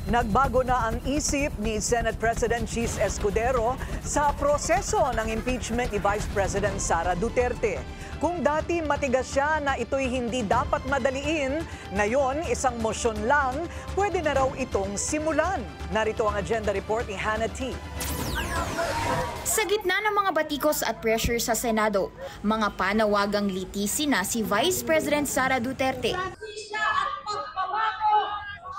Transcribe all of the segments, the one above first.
Nagbago na ang isip ni Senate President Cheese Escudero sa proseso ng impeachment ni Vice President Sara Duterte. Kung dati matigas siya na ito'y hindi dapat madaliin, ngayon isang motion lang, pwede na raw itong simulan. Narito ang agenda report ni Hannah T. Sa gitna ng mga batikos at pressure sa Senado, mga panawagang litisi na si Vice President Sara Duterte.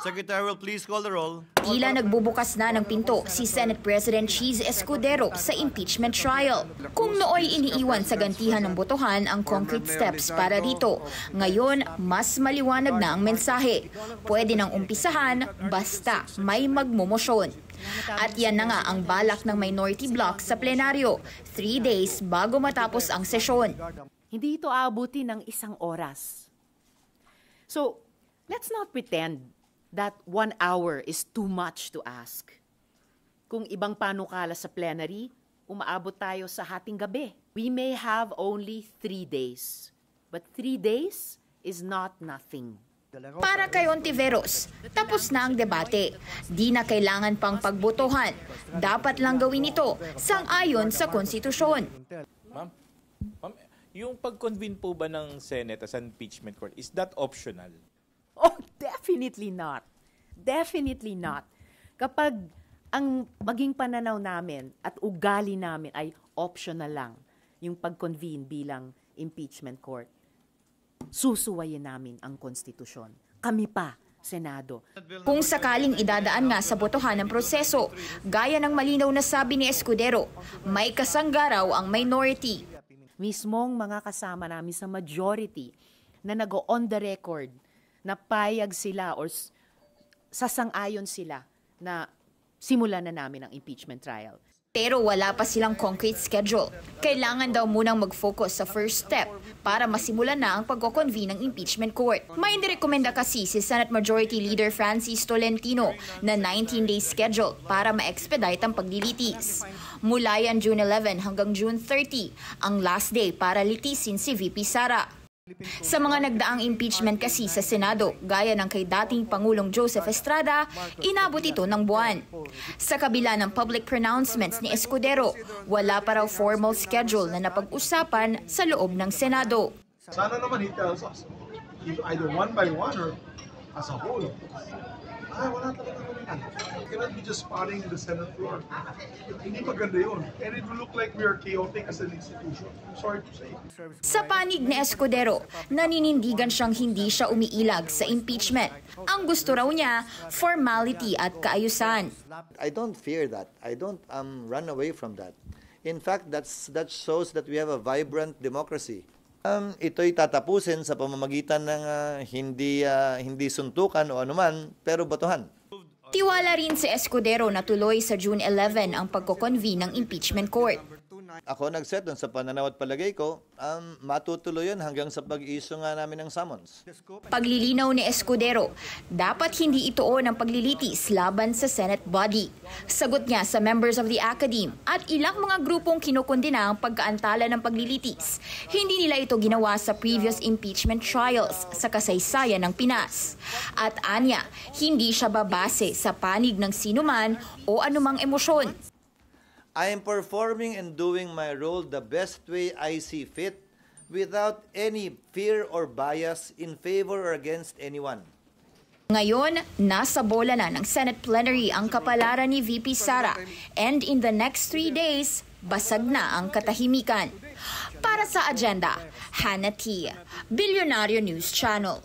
Secretary will please call the roll. Tila nagbubukas na ng pinto si Senate President Cheese Escudero sa impeachment trial. Kung nooy iniiwan sa gantihan ng botohan ang concrete steps para rito, ngayon mas maliwanag na ang mensahe. Pwede nang umpisahan basta may magmumosyon. At yan na nga ang balak ng minority bloc sa plenaryo, 3 days bago matapos ang sesyon. Hindi ito aabuti ng 1 oras. So, let's not pretend that 1 hour is too much to ask. Kung ibang panukala sa plenary, umaabot tayo sa hating gabi. We may have only 3 days, but 3 days is not nothing. Para kay Ontiveros, tapos na ang debate. Di na kailangan pang pagbotohan. Dapat lang gawin ito sang-ayon sa konstitusyon. Ma'am, yung pag-convene po ba ng Senate as an impeachment court, is that optional? Oh, definitely not. Definitely not. Kapag ang maging pananaw namin at ugali namin ay optional lang, yung pag-convene bilang impeachment court, susuwayin namin ang konstitusyon. Kami pa, Senado. Kung sakaling idadaan nga sa botohan ng proseso, gaya ng malinaw na sabi ni Escudero, may kasangga raw ang minority. Mismong mga kasama namin sa majority na nag-on the record na payag sila or sasang-ayon sila na simulan na namin ang impeachment trial. Pero wala pa silang concrete schedule. Kailangan daw munang mag-focus sa first step para masimulan na ang pagko-convene ng impeachment court. May inirekomenda kasi si Senate Majority Leader Francis Tolentino na 19-day schedule para ma-expedite ang paglilitis. Mula yan June 11 hanggang June 30, ang last day para litisin si VP Sara. Sa mga nagdaang impeachment kasi sa Senado, gaya ng kay dating Pangulong Joseph Estrada, inabot ito ng buwan. Sa kabila ng public pronouncements ni Escudero, wala pa raw formal schedule na napag-usapan sa loob ng Senado. Sana naman he tells us, either one by one or as a whole. Wala talaga naman. We cannot be just spotting the Senate floor. Hindi maganda yun. And it will look like we are chaotic as an institution. I'm sorry to say. Sa panig ni Escudero, naninindigan siyang hindi siya umiilag sa impeachment. Ang gusto raw niya, formality at kaayusan. I don't fear that. I don't run away from that. In fact, that shows that we have a vibrant democracy. Ito'y tatapusin sa pamamagitan ng hindi suntukan o anuman, pero botohan. Tiwala rin si Escudero na tuloy sa June 11 ang pagko-convene ng impeachment court. Ako nag-set dun sa pananaw at palagay ko, matutuloy yun hanggang sa pag-issue nga namin ng summons. Paglilinaw ni Escudero, dapat hindi ituon ang paglilitis laban sa Senate body. Sagot niya sa members of the academe at ilang mga grupong kinukundina ang pagkaantala ng paglilitis. Hindi nila ito ginawa sa previous impeachment trials sa kasaysayan ng Pinas. At anya, hindi siya babase sa panig ng sinuman o anumang emosyon. I am performing and doing my role the best way I see fit without any fear or bias in favor or against anyone. Ngayon, nasa bola na ng Senate plenary ang kapalaran ni VP Sara and in the next 3 days, basag na ang katahimikan. Para sa agenda, Hannah T. Bilyonaryo News Channel.